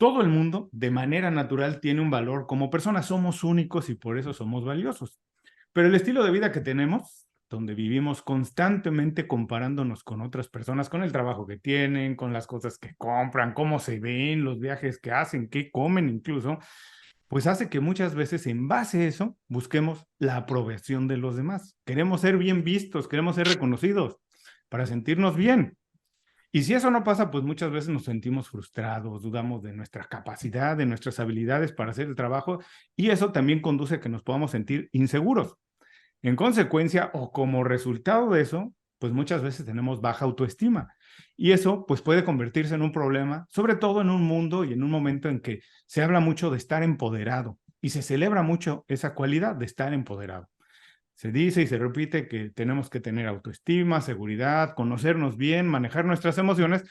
Todo el mundo, de manera natural, tiene un valor. Como personas somos únicos y por eso somos valiosos. Pero el estilo de vida que tenemos, donde vivimos constantemente comparándonos con otras personas, con el trabajo que tienen, con las cosas que compran, cómo se ven, los viajes que hacen, qué comen incluso, pues hace que muchas veces en base a eso busquemos la aprobación de los demás. Queremos ser bien vistos, queremos ser reconocidos para sentirnos bien. Y si eso no pasa, pues muchas veces nos sentimos frustrados, dudamos de nuestra capacidad, de nuestras habilidades para hacer el trabajo, y eso también conduce a que nos podamos sentir inseguros. En consecuencia, o como resultado de eso, pues muchas veces tenemos baja autoestima. Y eso pues puede convertirse en un problema, sobre todo en un mundo y en un momento en que se habla mucho de estar empoderado y se celebra mucho esa cualidad de estar empoderado. Se dice y se repite que tenemos que tener autoestima, seguridad, conocernos bien, manejar nuestras emociones,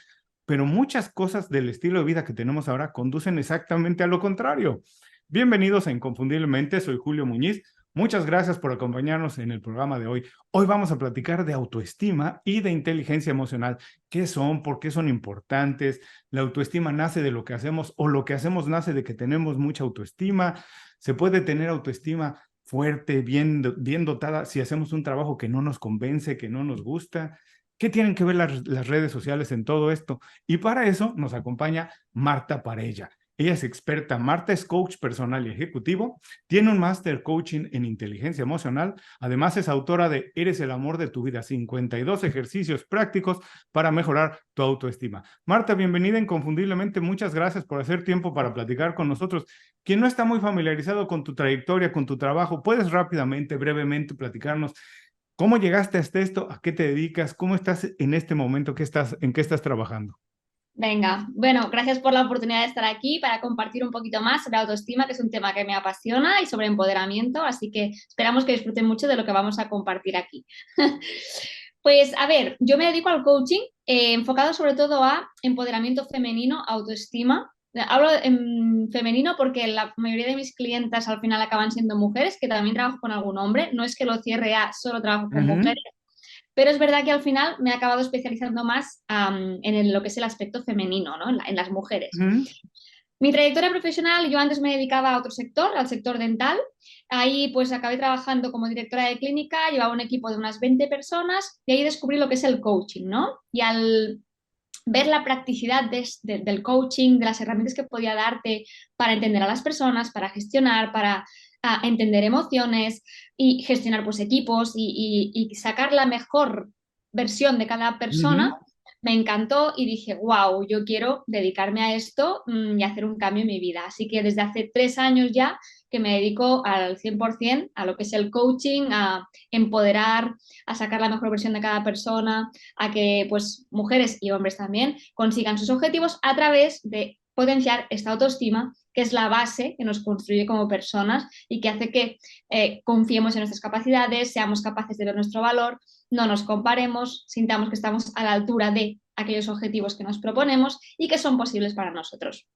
pero muchas cosas del estilo de vida que tenemos ahora conducen exactamente a lo contrario. Bienvenidos a Inconfundiblemente, soy Julio Muñiz. Muchas gracias por acompañarnos en el programa de hoy. Hoy vamos a platicar de autoestima y de inteligencia emocional. ¿Qué son? ¿Por qué son importantes? ¿La autoestima nace de lo que hacemos o lo que hacemos nace de que tenemos mucha autoestima? ¿Se puede tener autoestima fuerte, bien dotada, si hacemos un trabajo que no nos convence, que no nos gusta? ¿Qué tienen que ver las redes sociales en todo esto? Y para eso nos acompaña Marta Parella. Ella es experta. Marta es coach personal y ejecutivo, tiene un máster coaching en inteligencia emocional, además es autora de Eres el amor de tu vida, 52 ejercicios prácticos para mejorar tu autoestima. Marta, bienvenida inconfundiblemente, muchas gracias por hacer tiempo para platicar con nosotros. Quien no está muy familiarizado con tu trayectoria, con tu trabajo, ¿puedes rápidamente, brevemente platicarnos cómo llegaste hasta esto? ¿A qué te dedicas? ¿Cómo estás en este momento? ¿En qué estás trabajando? Venga, bueno, gracias por la oportunidad de estar aquí para compartir un poquito más sobre autoestima, que es un tema que me apasiona, y sobre empoderamiento, así que esperamos que disfruten mucho de lo que vamos a compartir aquí. Pues a ver, yo me dedico al coaching enfocado sobre todo a empoderamiento femenino, autoestima. Hablo en femenino porque la mayoría de mis clientas al final acaban siendo mujeres, que también trabajo con algún hombre, no es que lo cierre a solo trabajo con Ujú, mujeres, pero es verdad que al final me he acabado especializando más lo que es el aspecto femenino, ¿no? En las mujeres. ujú. Mi trayectoria profesional, yo antes me dedicaba a otro sector, al sector dental. Ahí pues acabé trabajando como directora de clínica, llevaba un equipo de unas 20 personas y ahí descubrí lo que es el coaching, ¿no? Y al ver la practicidad del coaching, de las herramientas que podía darte para entender a las personas, para gestionar, para entender emociones y gestionar pues equipos y sacar la mejor versión de cada persona, Ujú. me encantó y dije, wow, yo quiero dedicarme a esto y hacer un cambio en mi vida. Así que desde hace 3 años ya que me dedico al 100% a lo que es el coaching, a empoderar, a sacar la mejor versión de cada persona, a que pues mujeres y hombres también consigan sus objetivos a través de potenciar esta autoestima, que es la base que nos construye como personas y que hace que confiemos en nuestras capacidades, seamos capaces de ver nuestro valor, no nos comparemos, sintamos que estamos a la altura de aquellos objetivos que nos proponemos y que son posibles para nosotros.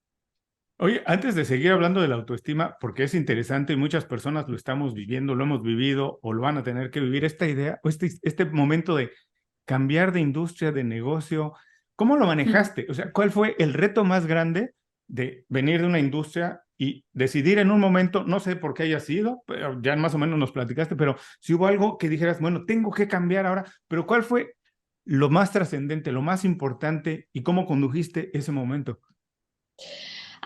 Oye, antes de seguir hablando de la autoestima, porque es interesante y muchas personas lo estamos viviendo, lo hemos vivido o lo van a tener que vivir, esta idea o este momento de cambiar de industria, de negocio, ¿cómo lo manejaste? O sea, ¿cuál fue el reto más grande de venir de una industria y decidir en un momento, no sé por qué haya sido, pero ya más o menos nos platicaste, pero si hubo algo que dijeras, bueno, tengo que cambiar ahora, pero ¿cuál fue lo más trascendente, lo más importante y cómo condujiste ese momento?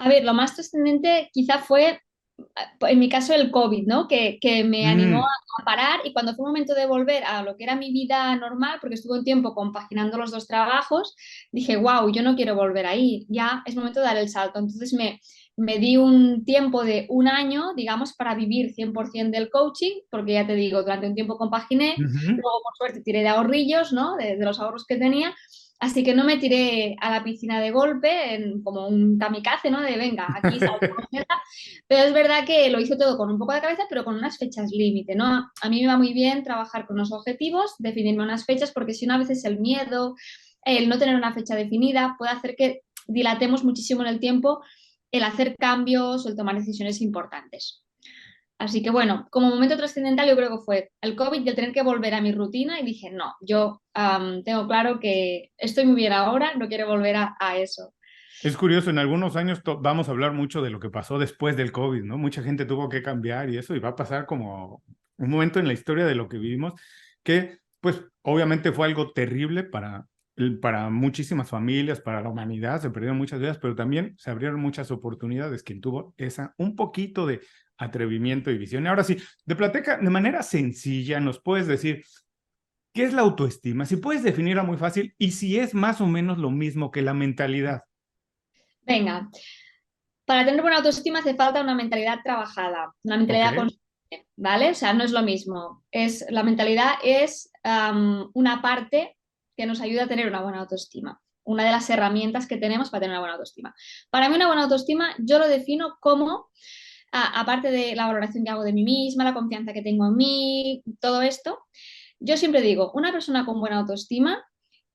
A ver, lo más trascendente quizá fue, en mi caso, el COVID, ¿no? Que me animó Mm, a parar y cuando fue un momento de volver a lo que era mi vida normal, porque estuve un tiempo compaginando los dos trabajos, dije, wow, yo no quiero volver ahí, ya es momento de dar el salto. Entonces me di un tiempo de un año, digamos, para vivir 100% del coaching, porque ya te digo, durante un tiempo compaginé, ujú. luego por suerte tiré de ahorrillos, ¿no? De los ahorros que tenía. Así que no me tiré a la piscina de golpe como un kamikaze, ¿no? De venga, aquí salgo. Pero es verdad que lo hice todo con un poco de cabeza, pero con unas fechas límite, ¿no? A mí me va muy bien trabajar con los objetivos, definirme unas fechas, porque si no, a veces el miedo, el no tener una fecha definida, puede hacer que dilatemos muchísimo en el tiempo el hacer cambios o el tomar decisiones importantes. Así que bueno, como momento trascendental yo creo que fue el COVID y el tener que volver a mi rutina y dije, no, yo tengo claro que estoy muy bien ahora, no quiero volver a eso. Es curioso, en algunos años vamos a hablar mucho de lo que pasó después del COVID, ¿no? Mucha gente tuvo que cambiar y eso, y va a pasar como un momento en la historia de lo que vivimos, que pues obviamente fue algo terrible para muchísimas familias, para la humanidad, se perdieron muchas vidas, pero también se abrieron muchas oportunidades. Quien tuvo un poquito de atrevimiento y visión. Y ahora sí, de manera sencilla, nos puedes decir, ¿qué es la autoestima? Si puedes definirla muy fácil y si es más o menos lo mismo que la mentalidad. Venga, para tener buena autoestima hace falta una mentalidad trabajada, una Ok. mentalidad consciente, ¿vale? O sea, no es lo mismo. La mentalidad es una parte que nos ayuda a tener una buena autoestima, una de las herramientas que tenemos para tener una buena autoestima. Para mí una buena autoestima yo lo defino como, aparte de la valoración que hago de mí misma, la confianza que tengo en mí, todo esto, yo siempre digo, una persona con buena autoestima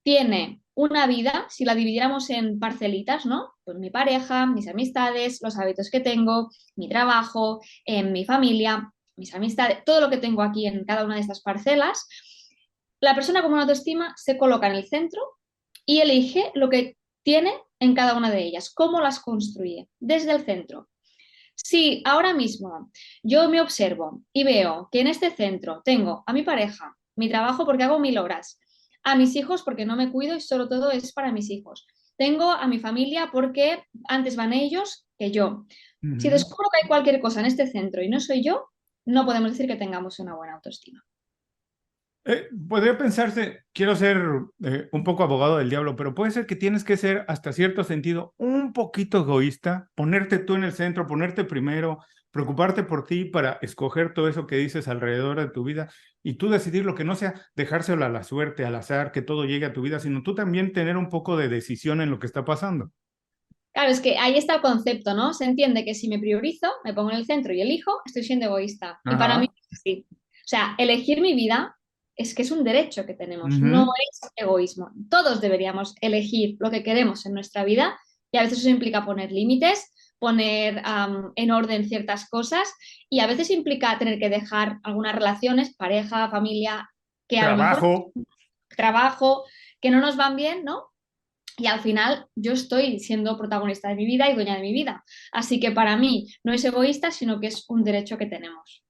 tiene una vida, si la dividiéramos en parcelitas, ¿no? Pues mi pareja, mis amistades, los hábitos que tengo, mi trabajo, mi familia, mis amistades, todo lo que tengo aquí en cada una de estas parcelas, la persona con una autoestima se coloca en el centro y elige lo que tiene en cada una de ellas, cómo las construye desde el centro. Si ahora mismo yo me observo y veo que en este centro tengo a mi pareja, mi trabajo porque hago 1000 horas, a mis hijos porque no me cuido y solo todo es para mis hijos, tengo a mi familia porque antes van ellos que yo. Si Ujú. descubro que hay cualquier cosa en este centro y no soy yo, no podemos decir que tengamos una buena autoestima. Podría pensarse, quiero ser un poco abogado del diablo, pero puede ser que tienes que ser hasta cierto sentido un poquito egoísta, ponerte tú en el centro, ponerte primero, preocuparte por ti para escoger todo eso que dices alrededor de tu vida y tú decidir lo que no sea dejárselo a la suerte, al azar, que todo llegue a tu vida, sino tú también tener un poco de decisión en lo que está pasando. Claro, es que ahí está el concepto, ¿no? Se entiende que si me priorizo, me pongo en el centro y elijo, estoy siendo egoísta. Y para mí, Ajá. sí. O sea, elegir mi vida es que es un derecho que tenemos, no Ujú. es egoísmo. Todos deberíamos elegir lo que queremos en nuestra vida y a veces eso implica poner límites, poner en orden ciertas cosas y a veces implica tener que dejar algunas relaciones, pareja, familia, que a lo mejor Trabajo. trabajo, que no nos van bien, ¿no? Y al final yo estoy siendo protagonista de mi vida y dueña de mi vida. Así que para mí no es egoísta, sino que es un derecho que tenemos.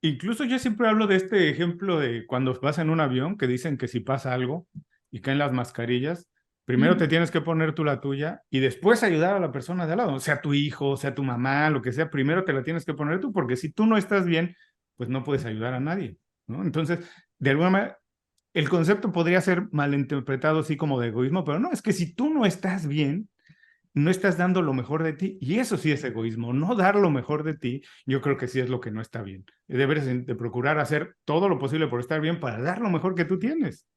Incluso yo siempre hablo de este ejemplo de cuando vas en un avión, que dicen que si pasa algo y caen las mascarillas, primero te Mm. tienes que poner tú la tuya y después ayudar a la persona de al lado, sea tu hijo, sea tu mamá, lo que sea, primero te la tienes que poner tú, porque si tú no estás bien, pues no puedes ayudar a nadie, ¿no? Entonces, de alguna manera, el concepto podría ser malinterpretado así como de egoísmo, pero no, es que si tú no estás bien, no estás dando lo mejor de ti. Y eso sí es egoísmo. No dar lo mejor de ti, yo creo que sí es lo que no está bien. Debes de procurar hacer todo lo posible por estar bien para dar lo mejor que tú tienes.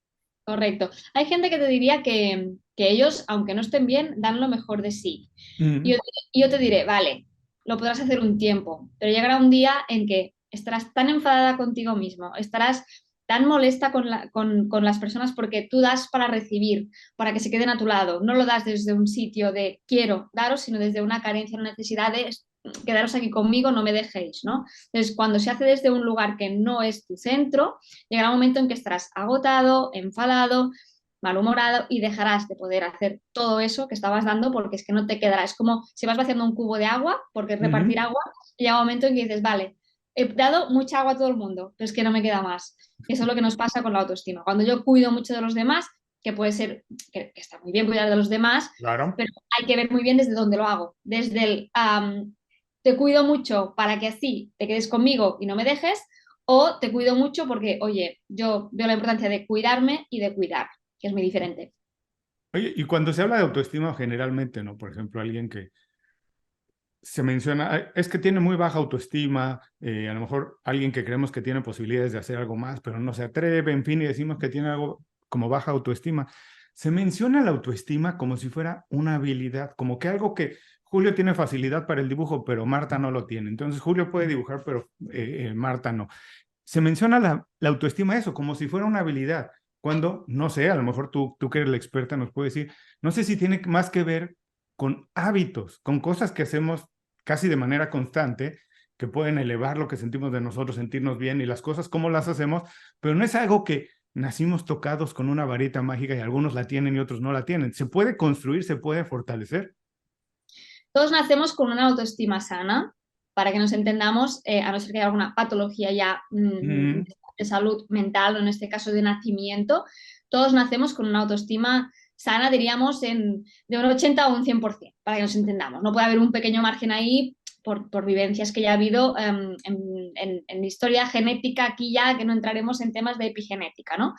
Correcto. Hay gente que te diría que ellos, aunque no estén bien, dan lo mejor de sí. Mm. Y yo te diré, vale, lo podrás hacer un tiempo, pero llegará un día en que estarás tan enfadada contigo mismo, estarás tan molesta con las personas porque tú das para recibir, para que se queden a tu lado. No lo das desde un sitio de quiero daros, sino desde una carencia, una necesidad de quedaros aquí conmigo, no me dejéis, ¿no? Entonces, cuando se hace desde un lugar que no es tu centro, llegará un momento en que estarás agotado, enfadado, malhumorado y dejarás de poder hacer todo eso que estabas dando porque es que no te quedará. Es como si vas vaciando un cubo de agua, porque es repartir Ujú. agua, y llega un momento en que dices, vale, he dado mucha agua a todo el mundo, pero es que no me queda más. Eso es lo que nos pasa con la autoestima. Cuando yo cuido mucho de los demás, que puede ser, que está muy bien cuidar de los demás, Claro. pero hay que ver muy bien desde dónde lo hago. Desde el te cuido mucho para que así te quedes conmigo y no me dejes, o te cuido mucho porque, oye, yo veo la importancia de cuidarme y de cuidar, que es muy diferente. Oye, y cuando se habla de autoestima generalmente, ¿no? Por ejemplo, alguien que se menciona, es que tiene muy baja autoestima, a lo mejor alguien que creemos que tiene posibilidades de hacer algo más, pero no se atreve, en fin, y decimos que tiene algo como baja autoestima. Se menciona la autoestima como si fuera una habilidad, como que algo que Julio tiene facilidad para el dibujo, pero Marta no lo tiene. Entonces Julio puede dibujar, pero Marta no. Se menciona la autoestima eso, como si fuera una habilidad, cuando, no sé, a lo mejor tú que eres la experta nos puedes decir, no sé si tiene más que ver con hábitos, con cosas que hacemos casi de manera constante, que pueden elevar lo que sentimos de nosotros, sentirnos bien y las cosas, cómo las hacemos, pero no es algo que nacimos tocados con una varita mágica y algunos la tienen y otros no la tienen. Se puede construir, se puede fortalecer. Todos nacemos con una autoestima sana, para que nos entendamos, a no ser que haya alguna patología ya Mm, de salud mental, o en este caso de nacimiento, todos nacemos con una autoestima sana, diríamos, de un 80 o un 100%, para que nos entendamos. No puede haber un pequeño margen ahí por vivencias que ya ha habido en historia genética, aquí ya que no entraremos en temas de epigenética, ¿no?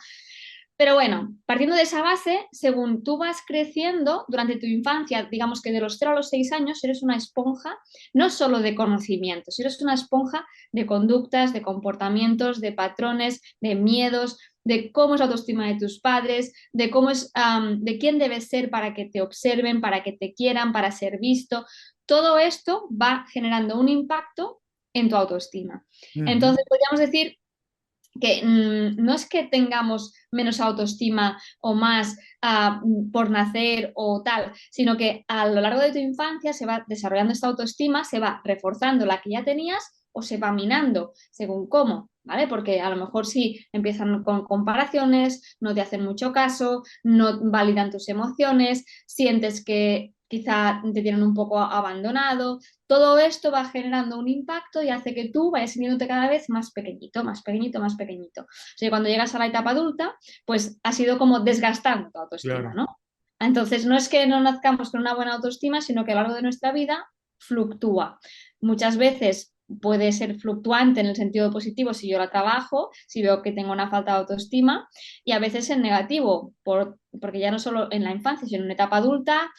Pero bueno, partiendo de esa base, según tú vas creciendo durante tu infancia, digamos que de los 0 a los 6 años, eres una esponja no solo de conocimientos, eres una esponja de conductas, de comportamientos, de patrones, de miedos, de cómo es la autoestima de tus padres, de cómo es, de quién debes ser para que te observen, para que te quieran, para ser visto. Todo esto va generando un impacto en tu autoestima. ujú. Entonces, podríamos decir que no es que tengamos menos autoestima o más por nacer o tal, sino que a lo largo de tu infancia se va desarrollando esta autoestima, se va reforzando la que ya tenías o se va minando, según cómo. ¿Vale? Porque a lo mejor sí empiezan con comparaciones, no te hacen mucho caso, no validan tus emociones, sientes que quizá te tienen un poco abandonado, todo esto va generando un impacto y hace que tú vayas sintiéndote cada vez más pequeñito, más pequeñito, más pequeñito. O sea, cuando llegas a la etapa adulta, pues ha sido como desgastando tu autoestima, Claro. ¿no? Entonces, no es que no nazcamos con una buena autoestima, sino que a lo largo de nuestra vida fluctúa. Muchas veces puede ser fluctuante en el sentido positivo si yo la trabajo, si veo que tengo una falta de autoestima, y a veces en negativo, porque ya no solo en la infancia, sino en una etapa adulta,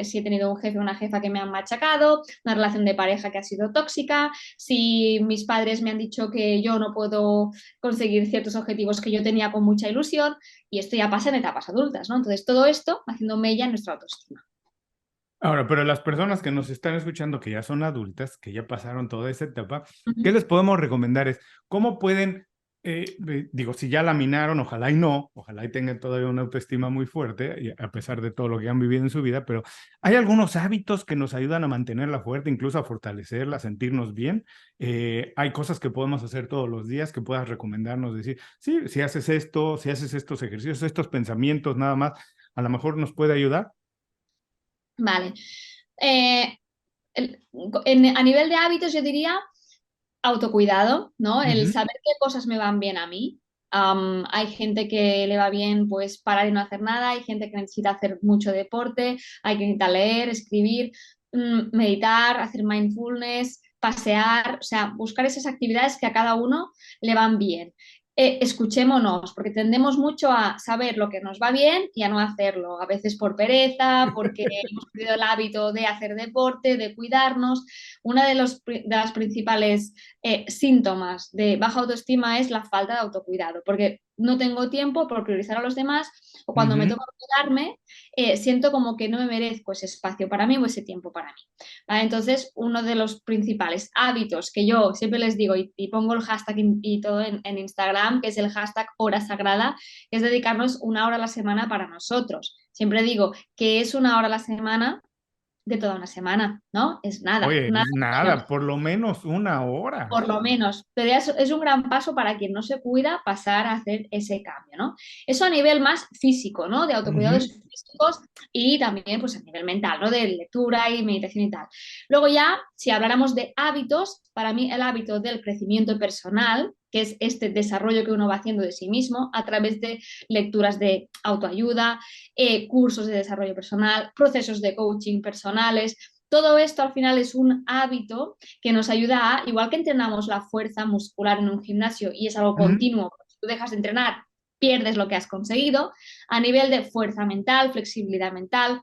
si he tenido un jefe o una jefa que me han machacado, una relación de pareja que ha sido tóxica, si mis padres me han dicho que yo no puedo conseguir ciertos objetivos que yo tenía con mucha ilusión, y esto ya pasa en etapas adultas, ¿no? Entonces todo esto va haciendo mella en nuestra autoestima. Ahora, pero las personas que nos están escuchando, que ya son adultas, que ya pasaron toda esa etapa, ¿qué Ujú. les podemos recomendar? Es cómo pueden, digo, si ya laminaron, ojalá y no, ojalá y tengan todavía una autoestima muy fuerte, a pesar de todo lo que han vivido en su vida, pero hay algunos hábitos que nos ayudan a mantenerla fuerte, incluso a fortalecerla, a sentirnos bien. Hay cosas que podemos hacer todos los días que puedas recomendarnos, decir, sí, si haces esto, si haces estos ejercicios, estos pensamientos, nada más, a lo mejor nos puede ayudar. Vale. Eh, a nivel de hábitos, yo diría autocuidado, ¿no? El Ujú. saber qué cosas me van bien a mí. Hay gente que le va bien pues parar y no hacer nada, hay gente que necesita hacer mucho deporte, hay que necesitar leer, escribir, meditar, hacer mindfulness, pasear, o sea, buscar esas actividades que a cada uno le van bien. Escuchémonos, porque tendemos mucho a saber lo que nos va bien y a no hacerlo, a veces por pereza, porque hemos perdido el hábito de hacer deporte, de cuidarnos. Una de las principales síntomas de baja autoestima es la falta de autocuidado, porque no tengo tiempo por priorizar a los demás o cuando me Ujú. toca cuidarme, siento como que no me merezco ese espacio para mí o ese tiempo para mí. ¿Vale? Entonces, uno de los principales hábitos que yo siempre les digo y pongo el hashtag y todo en Instagram, que es el hashtag hora sagrada, es dedicarnos una hora a la semana para nosotros. Siempre digo que es una hora a la semana de toda una semana, ¿no? Es nada, Oye, nada menos. nada, por lo menos una hora. Por lo menos, pero ya es un gran paso para quien no se cuida pasar a hacer ese cambio, ¿no? Eso a nivel más físico, ¿no? De autocuidados Ujú. físicos y también pues a nivel mental, ¿no? De lectura y meditación y tal. Luego ya, si habláramos de hábitos, para mí el hábito del crecimiento personal, que es este desarrollo que uno va haciendo de sí mismo a través de lecturas de autoayuda, cursos de desarrollo personal, procesos de coaching personales, todo esto al final es un hábito que nos ayuda a, igual que entrenamos la fuerza muscular en un gimnasio y es algo Ujú. continuo, si tú dejas de entrenar, pierdes lo que has conseguido, a nivel de fuerza mental, flexibilidad mental,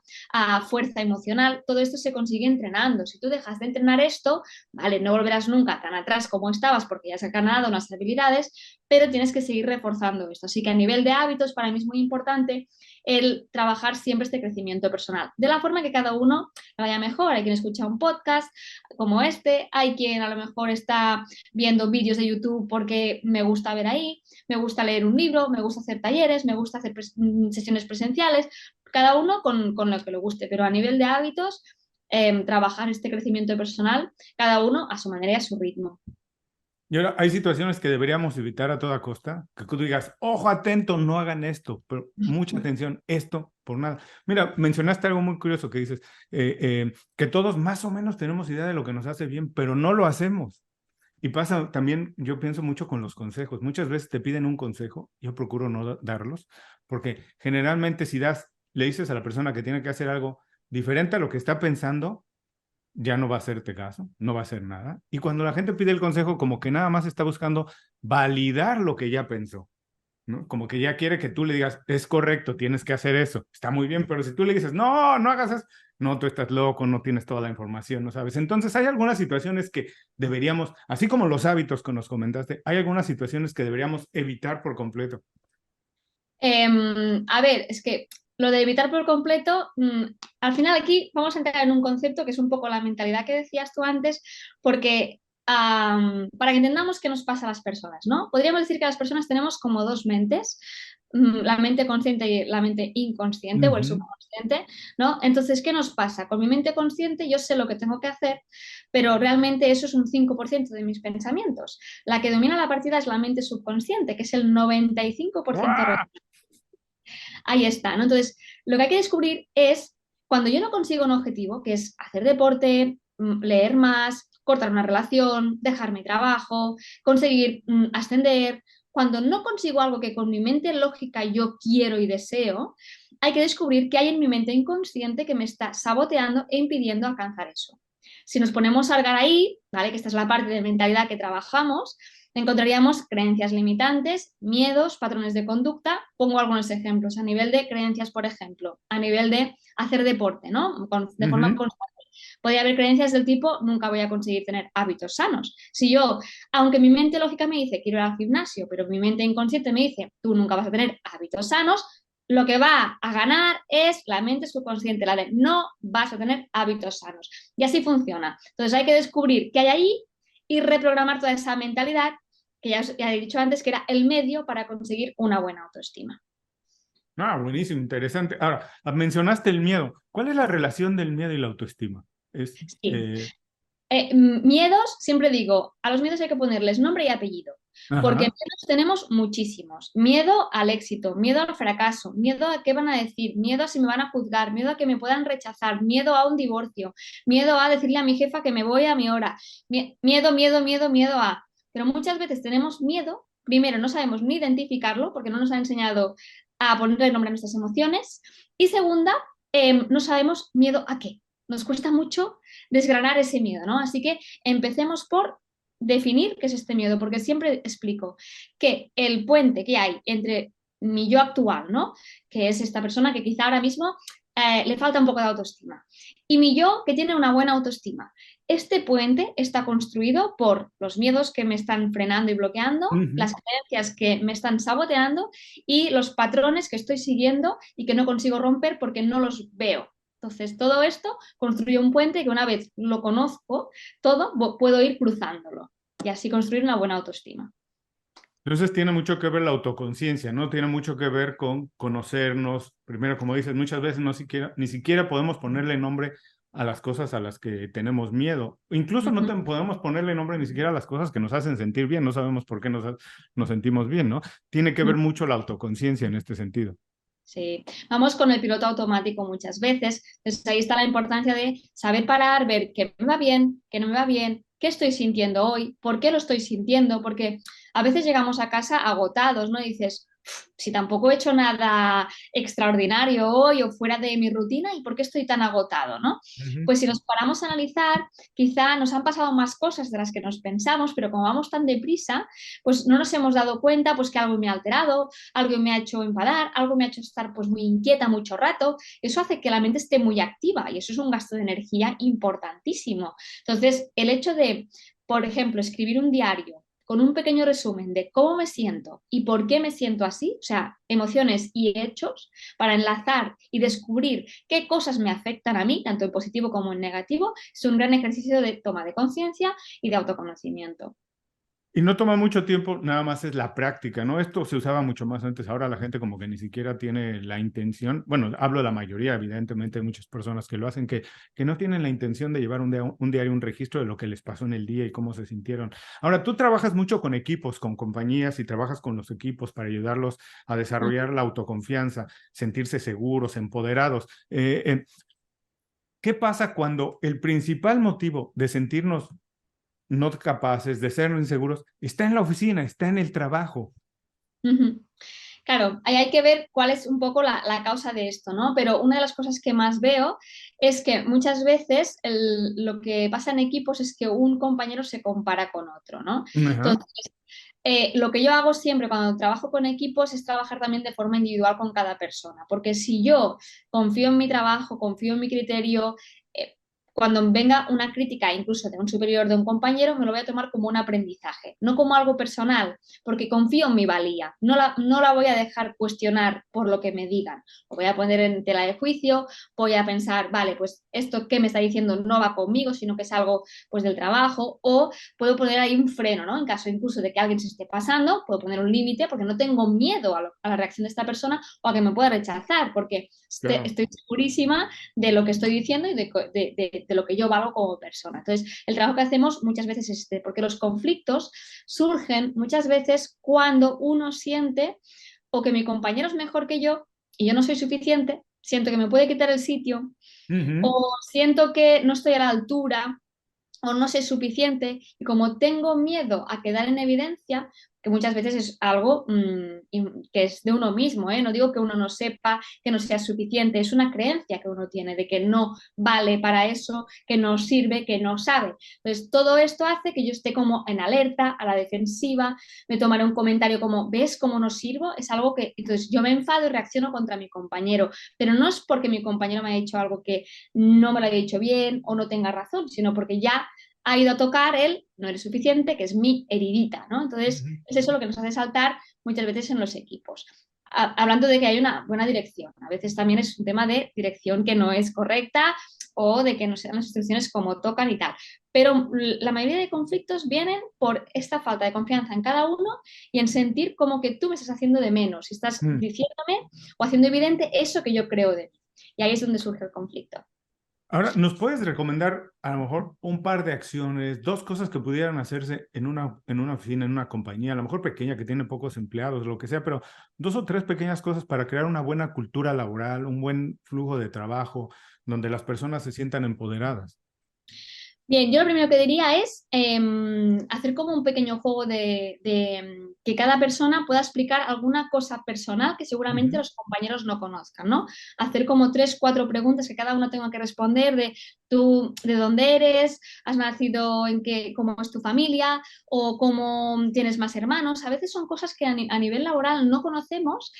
fuerza emocional, todo esto se consigue entrenando. Si tú dejas de entrenar esto, vale, no volverás nunca tan atrás como estabas porque ya has ganado unas habilidades, pero tienes que seguir reforzando esto. Así que a nivel de hábitos, para mí es muy importante el trabajar siempre este crecimiento personal, de la forma que cada uno vaya mejor. Hay quien escucha un podcast como este, hay quien a lo mejor está viendo vídeos de YouTube porque me gusta ver ahí, me gusta leer un libro, me gusta hacer talleres, me gusta hacer sesiones presenciales, cada uno con lo que le guste, pero a nivel de hábitos, trabajar este crecimiento personal, cada uno a su manera y a su ritmo. Y ahora, hay situaciones que deberíamos evitar a toda costa, que tú digas, ojo atento, no hagan esto, pero mucha atención, esto por nada. Mira, mencionaste algo muy curioso que dices, que todos más o menos tenemos idea de lo que nos hace bien, pero no lo hacemos. Y pasa también, yo pienso mucho con los consejos. Muchas veces te piden un consejo, yo procuro no darlos, porque generalmente si le dices a la persona que tiene que hacer algo diferente a lo que está pensando, ya no va a hacerte caso, no va a hacer nada. Y cuando la gente pide el consejo, como que nada más está buscando validar lo que ya pensó, ¿no? Como que ya quiere que tú le digas, es correcto, tienes que hacer eso, está muy bien, pero si tú le dices, no, no hagas eso, no, tú estás loco, no tienes toda la información, no sabes. Entonces hay algunas situaciones que deberíamos, así como los hábitos que nos comentaste, hay algunas situaciones que deberíamos evitar por completo. A ver, es que lo de evitar por completo, al final aquí vamos a entrar en un concepto que es un poco la mentalidad que decías tú antes, porque para que entendamos qué nos pasa a las personas, ¿no? Podríamos decir que las personas tenemos como dos mentes, la mente consciente y la mente inconsciente o el Ujú. subconsciente, ¿no? Entonces, ¿qué nos pasa? Con mi mente consciente yo sé lo que tengo que hacer, pero realmente eso es un 5% de mis pensamientos. La que domina la partida es la mente subconsciente, que es el 95% real. ¡Guau! Ahí está, ¿no? Entonces, lo que hay que descubrir es cuando yo no consigo un objetivo, que es hacer deporte, leer más, cortar una relación, dejar mi trabajo, conseguir ascender, cuando no consigo algo que con mi mente lógica yo quiero y deseo, hay que descubrir qué hay en mi mente inconsciente que me está saboteando e impidiendo alcanzar eso. Si nos ponemos a cargar ahí, ¿vale? Que esta es la parte de mentalidad que trabajamos, encontraríamos creencias limitantes, miedos, patrones de conducta. Pongo algunos ejemplos a nivel de creencias, por ejemplo, a nivel de hacer deporte, ¿no? De forma Ujú. constante. Podría haber creencias del tipo, nunca voy a conseguir tener hábitos sanos. Si yo, aunque mi mente lógica me dice, quiero ir al gimnasio, pero mi mente inconsciente me dice, tú nunca vas a tener hábitos sanos, lo que va a ganar es la mente subconsciente, la de no vas a tener hábitos sanos. Y así funciona. Entonces hay que descubrir qué hay ahí y reprogramar toda esa mentalidad que ya he dicho antes que era el medio para conseguir una buena autoestima. Ah, buenísimo, interesante. Ahora, mencionaste el miedo. ¿Cuál es la relación del miedo y la autoestima? Es, Sí. Miedos, siempre digo, a los miedos hay que ponerles nombre y apellido, porque ajá. miedos tenemos muchísimos. Miedo al éxito, miedo al fracaso, miedo a qué van a decir, miedo a si me van a juzgar, miedo a que me puedan rechazar, miedo a un divorcio, miedo a decirle a mi jefa que me voy a mi hora, miedo, miedo, miedo, miedo a... Pero muchas veces tenemos miedo, primero no sabemos ni identificarlo porque no nos ha enseñado a ponerle nombre a nuestras emociones y segunda, no sabemos miedo a qué. Nos cuesta mucho desgranar ese miedo, ¿no? Así que empecemos por definir qué es este miedo, porque siempre explico que el puente que hay entre mi yo actual, ¿no? Que es esta persona que quizá ahora mismo le falta un poco de autoestima, y mi yo que tiene una buena autoestima. Este puente está construido por los miedos que me están frenando y bloqueando, Ujú. las creencias que me están saboteando y los patrones que estoy siguiendo y que no consigo romper porque no los veo. Entonces, todo esto construye un puente que una vez lo conozco todo, puedo ir cruzándolo y así construir una buena autoestima. Entonces tiene mucho que ver la autoconciencia, ¿no? Tiene mucho que ver con conocernos. Primero, como dices, muchas veces ni siquiera podemos ponerle nombre a las cosas a las que tenemos miedo. Incluso no podemos ponerle nombre ni siquiera a las cosas que nos hacen sentir bien. No sabemos por qué nos sentimos bien, ¿no? Tiene que ver mucho la autoconciencia en este sentido. Sí, vamos con el piloto automático muchas veces. Entonces ahí está la importancia de saber parar, ver qué me va bien, qué no me va bien, qué estoy sintiendo hoy, por qué lo estoy sintiendo, porque a veces llegamos a casa agotados, ¿no? Y dices, si tampoco he hecho nada extraordinario hoy o fuera de mi rutina, ¿y por qué estoy tan agotado, no? Ujú. Pues si nos paramos a analizar, quizá nos han pasado más cosas de las que nos pensamos, pero como vamos tan deprisa, pues no nos hemos dado cuenta pues que algo me ha alterado, algo me ha hecho enfadar, algo me ha hecho estar pues muy inquieta mucho rato. Eso hace que la mente esté muy activa y eso es un gasto de energía importantísimo. Entonces, el hecho de, por ejemplo, escribir un diario con un pequeño resumen de cómo me siento y por qué me siento así, o sea, emociones y hechos, para enlazar y descubrir qué cosas me afectan a mí, tanto en positivo como en negativo, es un gran ejercicio de toma de conciencia y de autoconocimiento. Y no toma mucho tiempo, nada más es la práctica, ¿no? Esto se usaba mucho más antes, ahora la gente como que ni siquiera tiene la intención, bueno, hablo de la mayoría, evidentemente hay muchas personas que lo hacen, que no tienen la intención de llevar un diario, un registro de lo que les pasó en el día y cómo se sintieron. Ahora, tú trabajas mucho con equipos, con compañías y trabajas con los equipos para ayudarlos a desarrollar la autoconfianza, sentirse seguros, empoderados. ¿Qué pasa cuando el principal motivo de sentirnos no capaces, de ser inseguros, está en la oficina, está en el trabajo? Ujú. Claro, ahí hay que ver cuál es un poco la causa de esto, ¿no? Pero una de las cosas que más veo es que muchas veces lo que pasa en equipos es que un compañero se compara con otro, ¿no? Ajá. Entonces, lo que yo hago siempre cuando trabajo con equipos es trabajar también de forma individual con cada persona, porque si yo confío en mi trabajo, confío en mi criterio, eh, cuando venga una crítica incluso de un superior, de un compañero, me lo voy a tomar como un aprendizaje, no como algo personal, porque confío en mi valía, no la voy a dejar cuestionar por lo que me digan, lo voy a poner en tela de juicio, voy a pensar, vale, pues esto que me está diciendo no va conmigo, sino que es algo pues del trabajo, o puedo poner ahí un freno, ¿no? En caso incluso de que alguien se esté pasando, puedo poner un límite porque no tengo miedo a la reacción de esta persona o a que me pueda rechazar, porque Claro. estoy segurísima de lo que estoy diciendo y de lo que yo valgo como persona. Entonces, el trabajo que hacemos muchas veces es este, porque los conflictos surgen muchas veces cuando uno siente o que mi compañero es mejor que yo y yo no soy suficiente, siento que me puede quitar el sitio Ujú. o siento que no estoy a la altura o no sé suficiente y como tengo miedo a quedar en evidencia, que muchas veces es algo que es de uno mismo, ¿eh? No digo que uno no sepa, que no sea suficiente, es una creencia que uno tiene de que no vale para eso, que no sirve, que no sabe. Entonces, todo esto hace que yo esté como en alerta, a la defensiva, me tomaré un comentario como, ¿ves cómo no sirvo? Es algo que, entonces yo me enfado y reacciono contra mi compañero, pero no es porque mi compañero me haya dicho algo que no me lo haya dicho bien o no tenga razón, sino porque ya ha ido a tocar él, no eres suficiente, que es mi heridita, ¿no? Entonces, Ujú. es eso lo que nos hace saltar muchas veces en los equipos. Hablando de que hay una buena dirección, a veces también es un tema de dirección que no es correcta o de que no se dan las instrucciones como tocan y tal. Pero la mayoría de conflictos vienen por esta falta de confianza en cada uno y en sentir como que tú me estás haciendo de menos, y estás Mm. diciéndome o haciendo evidente eso que yo creo de mí. Y ahí es donde surge el conflicto. Ahora, ¿nos puedes recomendar a lo mejor un par de acciones, dos cosas que pudieran hacerse en una oficina, en una compañía, a lo mejor pequeña, que tiene pocos empleados, lo que sea, pero dos o tres pequeñas cosas para crear una buena cultura laboral, un buen flujo de trabajo, donde las personas se sientan empoderadas? Bien, yo lo primero que diría es hacer como un pequeño juego que cada persona pueda explicar alguna cosa personal que seguramente Ujú. los compañeros no conozcan, ¿no? Hacer como tres, cuatro preguntas que cada uno tenga que responder de tú, de dónde eres, has nacido en qué, cómo es tu familia o cómo tienes más hermanos. A veces son cosas que a nivel laboral no conocemos,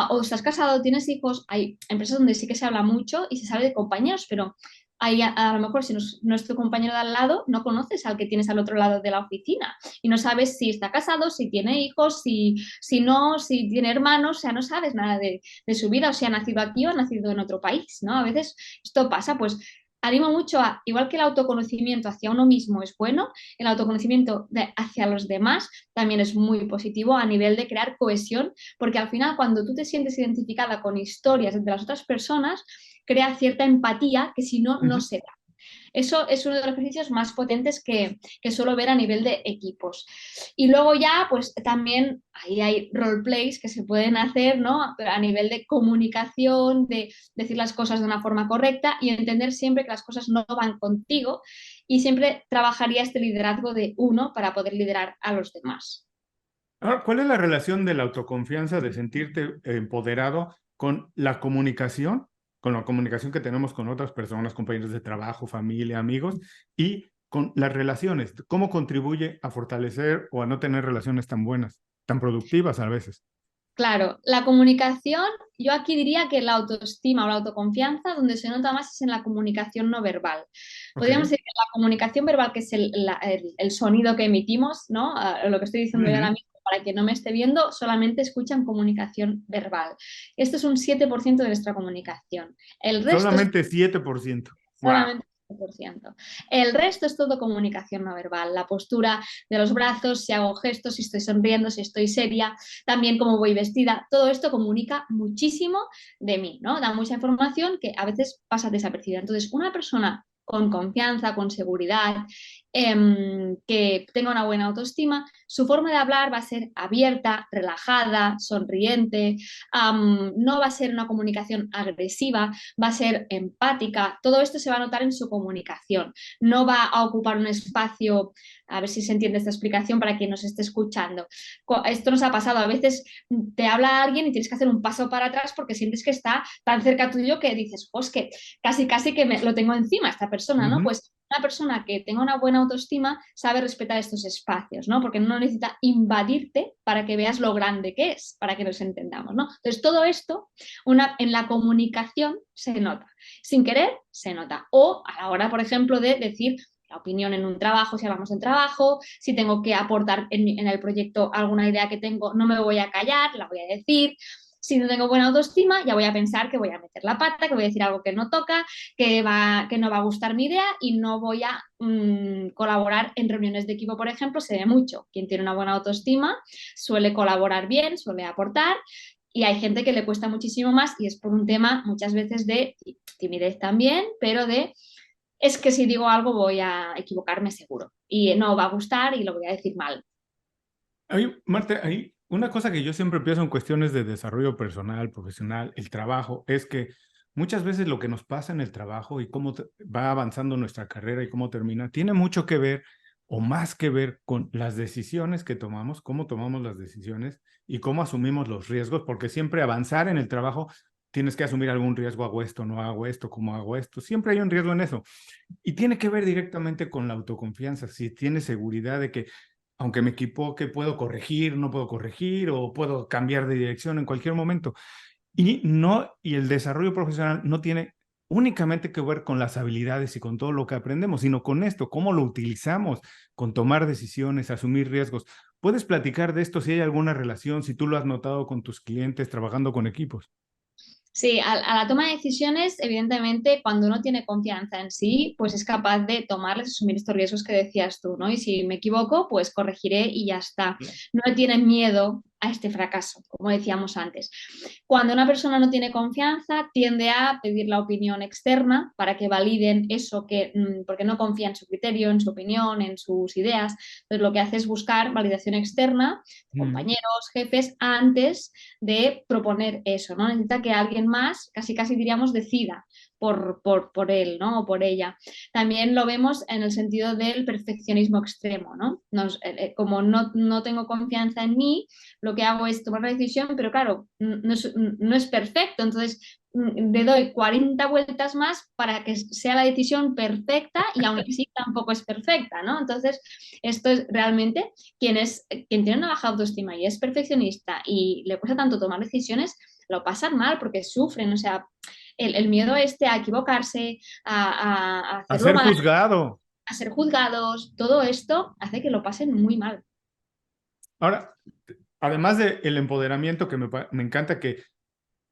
o estás casado, tienes hijos. Hay empresas donde sí que se habla mucho y se sabe de compañeros, pero ahí a lo mejor si no es tu compañero de al lado, no conoces al que tienes al otro lado de la oficina y no sabes si está casado, si tiene hijos, si no, si tiene hermanos, o sea, no sabes nada de su vida, o si ha nacido aquí o ha nacido en otro país, ¿no? A veces esto pasa, pues animo mucho a, igual que el autoconocimiento hacia uno mismo es bueno, el autoconocimiento hacia los demás también es muy positivo a nivel de crear cohesión, porque al final cuando tú te sientes identificada con historias de las otras personas, crea cierta empatía que si no, no Ujú. se da. Eso es uno de los ejercicios más potentes que suelo ver a nivel de equipos. Y luego ya, pues también ahí hay roleplays que se pueden hacer, ¿no? A nivel de comunicación, de decir las cosas de una forma correcta y entender siempre que las cosas no van contigo y siempre trabajaría este liderazgo de uno para poder liderar a los demás. Ahora, ¿cuál es la relación de la autoconfianza, de sentirte empoderado con la comunicación, con la comunicación que tenemos con otras personas, compañeros de trabajo, familia, amigos, y con las relaciones? ¿Cómo contribuye a fortalecer o a no tener relaciones tan buenas, tan productivas a veces? Claro, la comunicación, yo aquí diría que la autoestima o la autoconfianza, donde se nota más es en la comunicación no verbal. Ok. Podríamos decir que la comunicación verbal, que es el sonido que emitimos, ¿no? Lo que estoy diciendo yo ahora Ujú. mismo, para quien no me esté viendo, solamente escuchan comunicación verbal. Esto es un 7% de nuestra comunicación. El resto es Solamente 7%. Wow. solamente. 100%. El resto es todo comunicación no verbal, la postura de los brazos, si hago gestos, si estoy sonriendo, si estoy seria, también cómo voy vestida, todo esto comunica muchísimo de mí, ¿no? Da mucha información que a veces pasa desapercibida. Entonces, una persona con confianza, con seguridad, que tenga una buena autoestima, su forma de hablar va a ser abierta, relajada, sonriente, no va a ser una comunicación agresiva, va a ser empática, todo esto se va a notar en su comunicación, no va a ocupar un espacio, a ver si se entiende esta explicación para quien nos esté escuchando. Esto nos ha pasado, a veces te habla alguien y tienes que hacer un paso para atrás porque sientes que está tan cerca tuyo que dices, pues que casi que lo tengo encima esta persona, ¿no? Ujú. Pues una persona que tenga una buena autoestima sabe respetar estos espacios, ¿no? Porque no necesita invadirte para que veas lo grande que es, para que nos entendamos, ¿no? Entonces, todo esto en la comunicación se nota. Sin querer, se nota. O a la hora, por ejemplo, de decir la opinión en un trabajo, si hablamos de trabajo, si tengo que aportar en el proyecto alguna idea que tengo, no me voy a callar, la voy a decir. Si no tengo buena autoestima, ya voy a pensar que voy a meter la pata, que voy a decir algo que no toca, que no va a gustar mi idea y no voy a colaborar en reuniones de equipo, por ejemplo, se ve mucho. Quien tiene una buena autoestima suele colaborar bien, suele aportar y hay gente que le cuesta muchísimo más y es por un tema muchas veces de timidez también, pero es que si digo algo voy a equivocarme seguro y no va a gustar y lo voy a decir mal. Marta, hay una cosa que yo siempre pienso en cuestiones de desarrollo personal, profesional, el trabajo, es que muchas veces lo que nos pasa en el trabajo y cómo va avanzando nuestra carrera y cómo termina, tiene mucho que ver o más que ver con las decisiones que tomamos, cómo tomamos las decisiones y cómo asumimos los riesgos, porque siempre avanzar en el trabajo tienes que asumir algún riesgo, hago esto, no hago esto, cómo hago esto, siempre hay un riesgo en eso. Y tiene que ver directamente con la autoconfianza, si tienes seguridad de que aunque me equivoque, puedo corregir, no puedo corregir o puedo cambiar de dirección en cualquier momento. Y el desarrollo profesional no tiene únicamente que ver con las habilidades y con todo lo que aprendemos, sino con esto, cómo lo utilizamos, con tomar decisiones, asumir riesgos. ¿Puedes platicar de esto si hay alguna relación, si tú lo has notado con tus clientes trabajando con equipos? Sí, a la toma de decisiones, evidentemente, cuando uno tiene confianza en sí, pues es capaz de tomarles, asumir estos riesgos que decías tú, ¿no? Y si me equivoco, pues corregiré y ya está. No le tienen miedo a este fracaso, como decíamos antes. Cuando una persona no tiene confianza, tiende a pedir la opinión externa para que validen eso que, porque no confía en su criterio, en su opinión, en sus ideas. Entonces, lo que hace es buscar validación externa, Mm. compañeros, jefes, antes de proponer eso, ¿no? Necesita que alguien más, casi diríamos, decida por él, ¿no? O por ella. También lo vemos en el sentido del perfeccionismo extremo, ¿no? Como no tengo confianza en mí, lo que hago es tomar la decisión, pero claro, no es perfecto, entonces le doy 40 vueltas más para que sea la decisión perfecta y aún así tampoco es perfecta, ¿no? Entonces, esto es realmente quien tiene una baja autoestima y es perfeccionista y le cuesta tanto tomar decisiones, lo pasan mal porque sufren, o sea, el miedo a equivocarse, a A hacerlo ser mal, juzgado. a ser juzgados, todo esto hace que lo pasen muy mal. Ahora, además del empoderamiento que me encanta que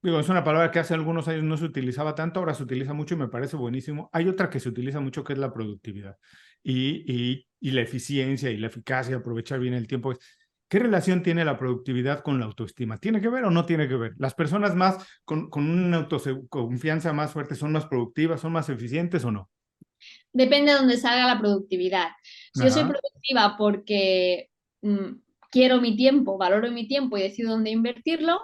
digo, es una palabra que hace algunos años no se utilizaba tanto, ahora se utiliza mucho y me parece buenísimo. Hay otra que se utiliza mucho que es la productividad y la eficiencia y la eficacia, aprovechar bien el tiempo. ¿Qué relación tiene la productividad con la autoestima? ¿Tiene que ver o no tiene que ver? ¿Las personas más con una autoconfianza más fuerte son más productivas, son más eficientes o no? Depende de dónde salga la productividad. Si yo soy Ajá. productiva porque mm, quiero mi tiempo, valoro mi tiempo y decido dónde invertirlo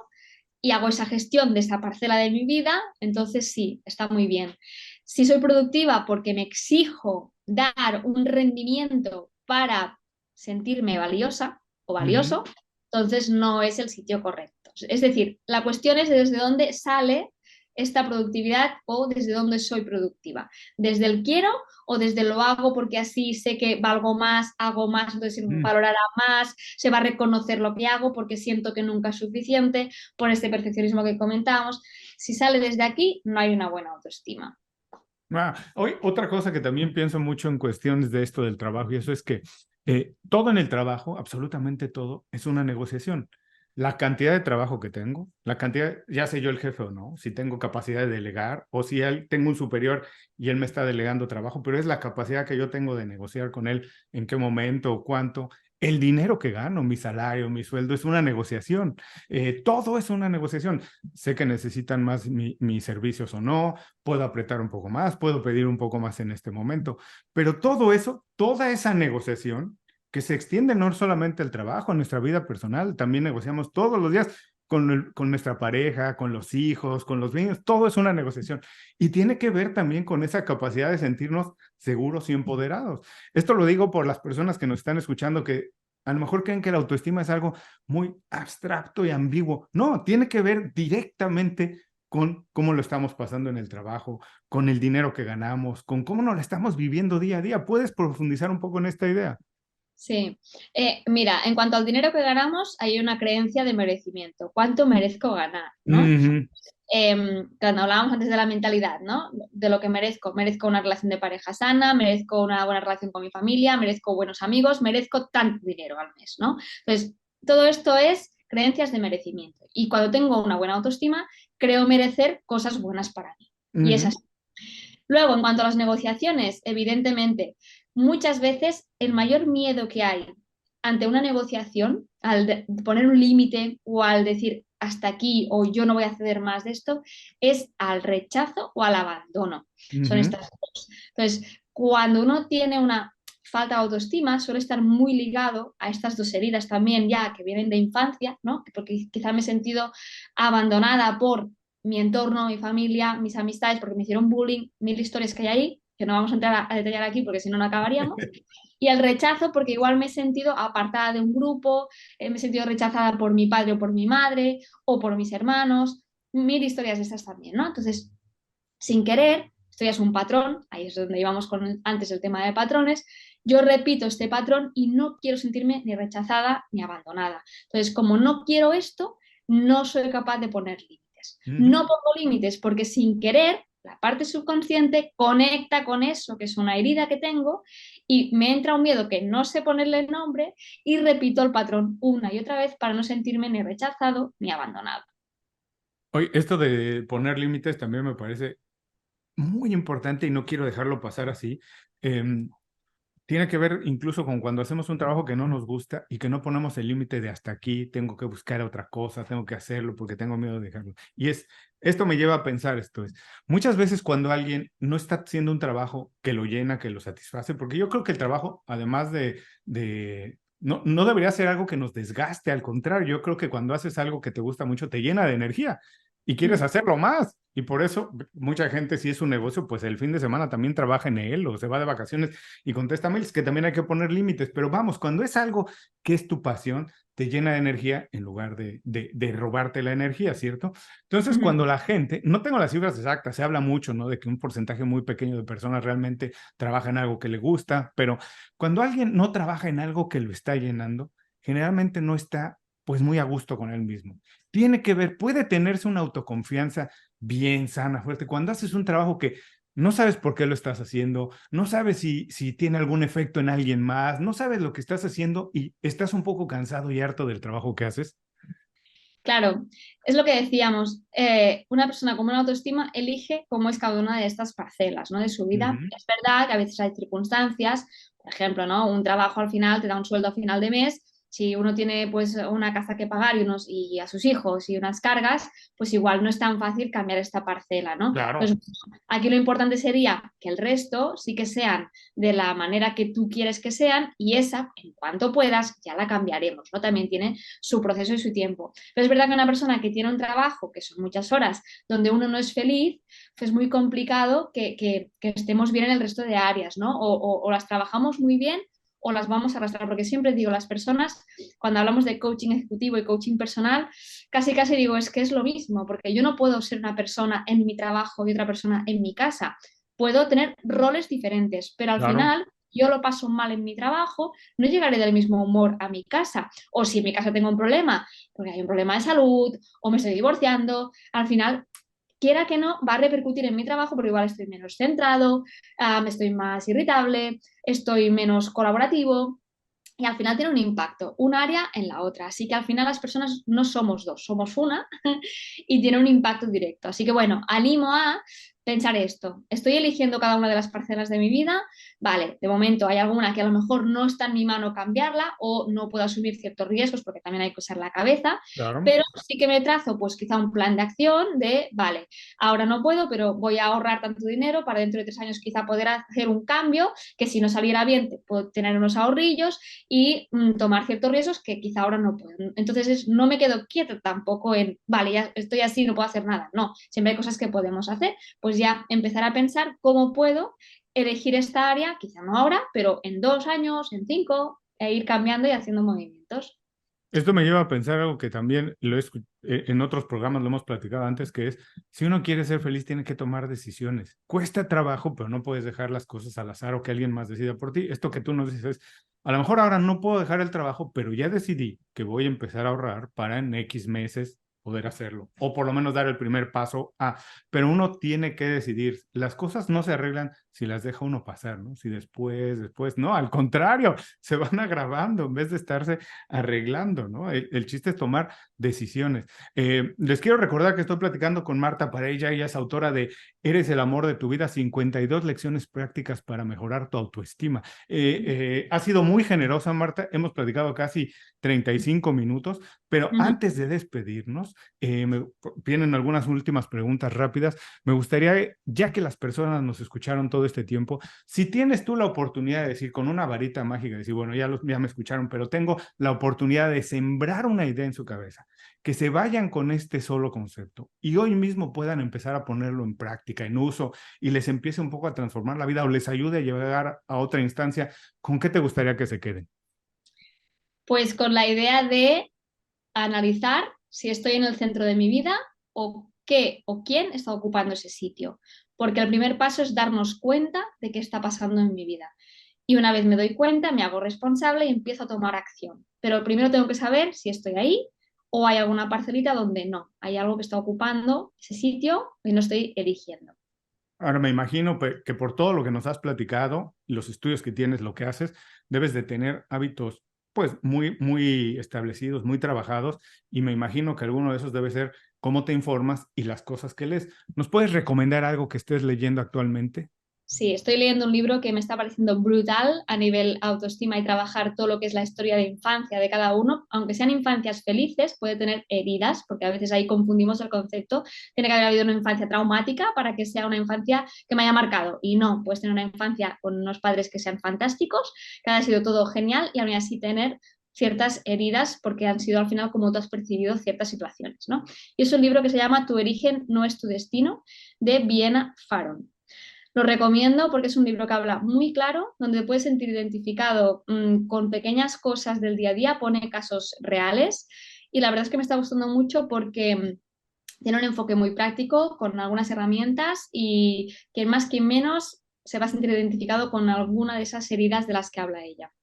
y hago esa gestión de esa parcela de mi vida, entonces sí, está muy bien. Si soy productiva porque me exijo dar un rendimiento para sentirme valiosa o Ujú. valioso, entonces no es el sitio correcto. Es decir, la cuestión es desde dónde sale esta productividad o desde dónde soy productiva. Desde el quiero o desde lo hago porque así sé que valgo más, hago más, entonces se Mm. valorará más, se va a reconocer lo que hago porque siento que nunca es suficiente por este perfeccionismo que comentábamos. Si sale desde aquí, no hay una buena autoestima. Hoy, otra cosa que también pienso mucho en cuestiones de esto del trabajo y eso es que todo en el trabajo, absolutamente todo, es una negociación. La cantidad de trabajo que tengo, la cantidad, ya sé yo el jefe o no, si tengo capacidad de delegar o si tengo un superior y él me está delegando trabajo, pero es la capacidad que yo tengo de negociar con él en qué momento o cuánto. El dinero que gano, mi salario, mi sueldo, es una negociación. Todo es una negociación. Sé que necesitan más mis servicios o no, puedo apretar un poco más, puedo pedir un poco más en este momento, pero todo eso, toda esa negociación que se extiende no solamente al trabajo, a nuestra vida personal, también negociamos todos los días con nuestra pareja, con los hijos, con los niños, todo es una negociación. Y tiene que ver también con esa capacidad de sentirnos seguros y empoderados. Esto lo digo por las personas que nos están escuchando que a lo mejor creen que la autoestima es algo muy abstracto y ambiguo. No, tiene que ver directamente con cómo lo estamos pasando en el trabajo, con el dinero que ganamos, con cómo nos lo estamos viviendo día a día. ¿Puedes profundizar un poco en esta idea? Sí, mira, en cuanto al dinero que ganamos, hay una creencia de merecimiento. ¿Cuánto merezco ganar? ¿No? Ujú, Cuando hablábamos antes de la mentalidad, ¿no? De lo que merezco. Merezco una relación de pareja sana, merezco una buena relación con mi familia, merezco buenos amigos, merezco tanto dinero al mes, ¿no? Entonces, todo esto es creencias de merecimiento. Y cuando tengo una buena autoestima, creo merecer cosas buenas para mí. Y es ujú, así. Luego, en cuanto a las negociaciones, evidentemente, muchas veces el mayor miedo que hay ante una negociación, al poner un límite o al decir hasta aquí o yo no voy a ceder más de esto, es al rechazo o al abandono. Son ujú. estas dos. Entonces, cuando uno tiene una falta de autoestima, suele estar muy ligado a estas dos heridas también ya que vienen de infancia, ¿no? Porque quizá me he sentido abandonada por mi entorno, mi familia, mis amistades, porque me hicieron bullying, mil historias que hay ahí, que no vamos a entrar a detallar aquí porque si no, no acabaríamos. Y el rechazo, porque igual me he sentido apartada de un grupo, me he sentido rechazada por mi padre o por mi madre o por mis hermanos, mil historias de estas también, ¿no? Entonces, sin querer, esto ya es un patrón, ahí es donde íbamos con antes el tema de patrones, yo repito este patrón y no quiero sentirme ni rechazada ni abandonada. Entonces, como no quiero esto, no soy capaz de poner límites. Ujú. No pongo límites porque sin querer la parte subconsciente conecta con eso, que es una herida que tengo, y me entra un miedo que no sé ponerle nombre y repito el patrón una y otra vez para no sentirme ni rechazado ni abandonado. Oye, esto de poner límites también me parece muy importante y no quiero dejarlo pasar así. Em, Tiene que ver incluso con cuando hacemos un trabajo que no nos gusta y que no ponemos el límite de hasta aquí, tengo que buscar otra cosa, tengo que hacerlo porque tengo miedo de dejarlo. Esto me lleva a pensar esto es, muchas veces cuando alguien no está haciendo un trabajo que lo llena, que lo satisface, porque yo creo que el trabajo, además no debería ser algo que nos desgaste, al contrario, yo creo que cuando haces algo que te gusta mucho, te llena de energía y quieres Mm. hacerlo más. Y por eso mucha gente, si es un negocio, pues el fin de semana también trabaja en él o se va de vacaciones y contesta mails, que también hay que poner límites, pero vamos, cuando es algo que es tu pasión, te llena de energía en lugar de robarte la energía, ¿cierto? Entonces, Ujú. cuando la gente, no tengo las cifras exactas, se habla mucho, ¿no? De que un porcentaje muy pequeño de personas realmente trabaja en algo que le gusta, pero cuando alguien no trabaja en algo que lo está llenando, generalmente no está pues muy a gusto con él mismo. Tiene que ver, puede tenerse una autoconfianza bien sana, fuerte. Cuando haces un trabajo que no sabes por qué lo estás haciendo, no sabes si tiene algún efecto en alguien más, no sabes lo que estás haciendo y estás un poco cansado y harto del trabajo que haces. Claro, es lo que decíamos, una persona con una autoestima elige cómo es cada una de estas parcelas, ¿no? De su vida. Ujú. Es verdad que a veces hay circunstancias, por ejemplo, ¿no? Un trabajo al final te da un sueldo a final de mes. Si uno tiene pues una casa que pagar y a sus hijos y unas cargas, pues igual no es tan fácil cambiar esta parcela, ¿no? Claro. Entonces, aquí lo importante sería que el resto sí que sean de la manera que tú quieres que sean y esa, en cuanto puedas, ya la cambiaremos, ¿no? También tiene su proceso y su tiempo. Pero es verdad que una persona que tiene un trabajo, que son muchas horas, donde uno no es feliz, pues es muy complicado que estemos bien en el resto de áreas, ¿no? O las trabajamos muy bien o las vamos a arrastrar, porque siempre digo, las personas, cuando hablamos de coaching ejecutivo y coaching personal, casi casi digo, es que es lo mismo, porque yo no puedo ser una persona en mi trabajo y otra persona en mi casa. Puedo tener roles diferentes, pero al Claro. final yo lo paso mal en mi trabajo, no llegaré del mismo humor a mi casa. O si en mi casa tengo un problema, porque hay un problema de salud o me estoy divorciando, al final, quiera que no, va a repercutir en mi trabajo porque igual estoy menos centrado, estoy más irritable, estoy menos colaborativo. y al final tiene un impacto, un área en la otra. Así que al final las personas no somos dos, somos una y tiene un impacto directo. Así que bueno, animo a pensar esto. Estoy eligiendo cada una de las parcelas de mi vida. Vale, de momento hay alguna que a lo mejor no está en mi mano cambiarla o no puedo asumir ciertos riesgos porque también hay que usar la cabeza, Claro. pero sí que me trazo pues quizá un plan de acción de, vale, ahora no puedo, pero voy a ahorrar tanto dinero para dentro de 3 años quizá poder hacer un cambio que si no saliera bien puedo tener unos ahorrillos y tomar ciertos riesgos que quizá ahora no puedo. Entonces no me quedo quieta tampoco en, vale, ya estoy así, no puedo hacer nada. No, siempre hay cosas que podemos hacer. Pues ya empezar a pensar cómo puedo elegir esta área, quizá no ahora, pero en 2 años, en 5, e ir cambiando y haciendo movimientos. Esto me lleva a pensar algo que también en otros programas lo hemos platicado antes, que es, si uno quiere ser feliz, tiene que tomar decisiones. Cuesta trabajo, pero no puedes dejar las cosas al azar o que alguien más decida por ti. Esto que tú nos dices, a lo mejor ahora no puedo dejar el trabajo, pero ya decidí que voy a empezar a ahorrar para en X meses poder hacerlo, o por lo menos dar el primer paso a, pero uno tiene que decidir, las cosas no se arreglan si las deja uno pasar, ¿no? Si después, no, al contrario, se van agravando en vez de estarse arreglando, ¿no? El chiste es tomar decisiones. Les quiero recordar que estoy platicando con Marta Parella, ella es autora de Eres el amor de tu vida, 52 lecciones prácticas para mejorar tu autoestima. Ha sido muy generosa, Marta, hemos platicado casi 35 minutos, pero antes de despedirnos, vienen algunas últimas preguntas rápidas. Me gustaría, ya que las personas nos escucharon todo este tiempo, si tienes tú la oportunidad de decir con una varita mágica, decir, bueno, ya me escucharon, pero tengo la oportunidad de sembrar una idea en su cabeza, que se vayan con este solo concepto y hoy mismo puedan empezar a ponerlo en práctica, en uso, y les empiece un poco a transformar la vida o les ayude a llegar a otra instancia, ¿con qué te gustaría que se queden? Pues con la idea de analizar si estoy en el centro de mi vida o qué o quién está ocupando ese sitio. Porque el primer paso es darnos cuenta de qué está pasando en mi vida. Y una vez me doy cuenta, me hago responsable y empiezo a tomar acción. Pero primero tengo que saber si estoy ahí o hay alguna parcelita donde no, hay algo que está ocupando ese sitio y no estoy eligiendo. Ahora me imagino que por todo lo que nos has platicado, los estudios que tienes, lo que haces, debes de tener hábitos pues muy establecidos, muy trabajados, y me imagino que alguno de esos debe ser cómo te informas y las cosas que lees. ¿Nos puedes recomendar algo que estés leyendo actualmente? Sí, estoy leyendo un libro que me está pareciendo brutal a nivel autoestima y trabajar todo lo que es la historia de infancia de cada uno, aunque sean infancias felices, puede tener heridas, porque a veces ahí confundimos el concepto. Tiene que haber habido una infancia traumática para que sea una infancia que me haya marcado. Y no, puedes tener una infancia con unos padres que sean fantásticos, que haya sido todo genial y aún así tener ciertas heridas porque han sido al final como tú has percibido ciertas situaciones, ¿no? Y es un libro que se llama Tu origen no es tu destino, de Vienna Faron. Lo recomiendo porque es un libro que habla muy claro, donde te puedes sentir identificado con pequeñas cosas del día a día, pone casos reales y la verdad es que me está gustando mucho porque tiene un enfoque muy práctico con algunas herramientas y quien más, quien menos se va a sentir identificado con alguna de esas heridas de las que habla ella.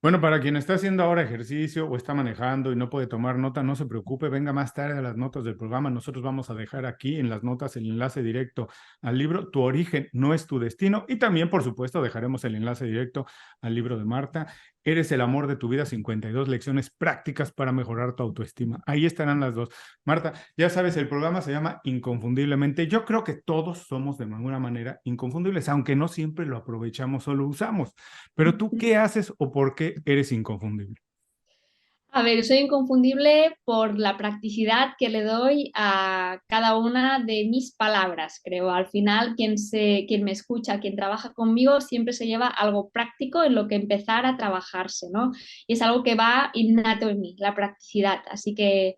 Bueno, para quien está haciendo ahora ejercicio o está manejando y no puede tomar nota, no se preocupe, venga más tarde a las notas del programa. Nosotros vamos a dejar aquí en las notas el enlace directo al libro Tu origen no es tu destino y también, por supuesto, dejaremos el enlace directo al libro de Marta. Eres el amor de tu vida, 52 lecciones prácticas para mejorar tu autoestima. Ahí estarán las dos. Marta, ya sabes, el programa se llama Inconfundiblemente. Yo creo que todos somos de alguna manera inconfundibles, aunque no siempre lo aprovechamos o lo usamos. Pero tú, ¿qué haces o por qué eres inconfundible? A ver, soy inconfundible por la practicidad que le doy a cada una de mis palabras, creo. Al final, quien me escucha, quien trabaja conmigo, siempre se lleva algo práctico en lo que empezar a trabajarse, ¿no? Y es algo que va innato en mí, la practicidad. Así que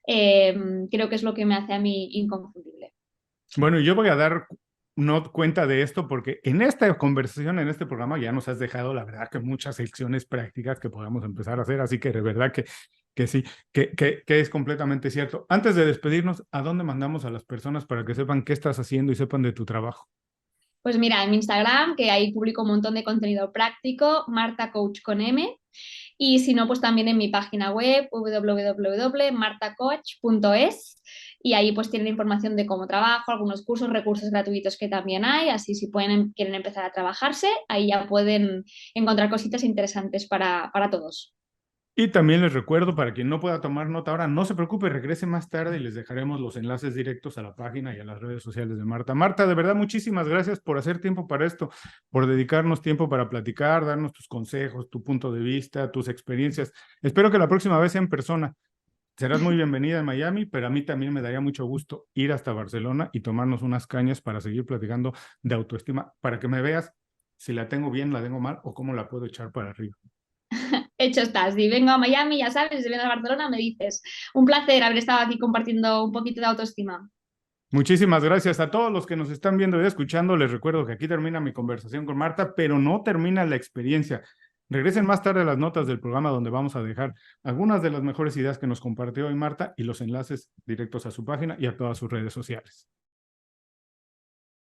creo que es lo que me hace a mí inconfundible. Bueno, yo voy a dar no cuenta de esto porque en esta conversación, en este programa, ya nos has dejado, la verdad, que muchas lecciones prácticas que podamos empezar a hacer. Así que de verdad que sí, que es completamente cierto. Antes de despedirnos, ¿a dónde mandamos a las personas para que sepan qué estás haciendo y sepan de tu trabajo? Pues mira, en mi Instagram, que ahí publico un montón de contenido práctico, Marta Coach con M. Y si no, pues también en mi página web www.martacoach.es y ahí pues tienen información de cómo trabajo, algunos cursos, recursos gratuitos que también hay, así si quieren empezar a trabajarse, ahí ya pueden encontrar cositas interesantes para todos. Y también les recuerdo, para quien no pueda tomar nota ahora, no se preocupe, regrese más tarde y les dejaremos los enlaces directos a la página y a las redes sociales de Marta. Marta, de verdad, muchísimas gracias por hacer tiempo para esto, por dedicarnos tiempo para platicar, darnos tus consejos, tu punto de vista, tus experiencias. Espero que la próxima vez sea en persona. Serás muy bienvenida en Miami, pero a mí también me daría mucho gusto ir hasta Barcelona y tomarnos unas cañas para seguir platicando de autoestima, para que me veas si la tengo bien, la tengo mal o cómo la puedo echar para arriba. Hecho estás. Si vengo a Miami, ya sabes, si vienes a Barcelona, me dices. Un placer haber estado aquí compartiendo un poquito de autoestima. Muchísimas gracias a todos los que nos están viendo y escuchando. Les recuerdo que aquí termina mi conversación con Marta, pero no termina la experiencia. Regresen más tarde a las notas del programa donde vamos a dejar algunas de las mejores ideas que nos compartió hoy Marta y los enlaces directos a su página y a todas sus redes sociales.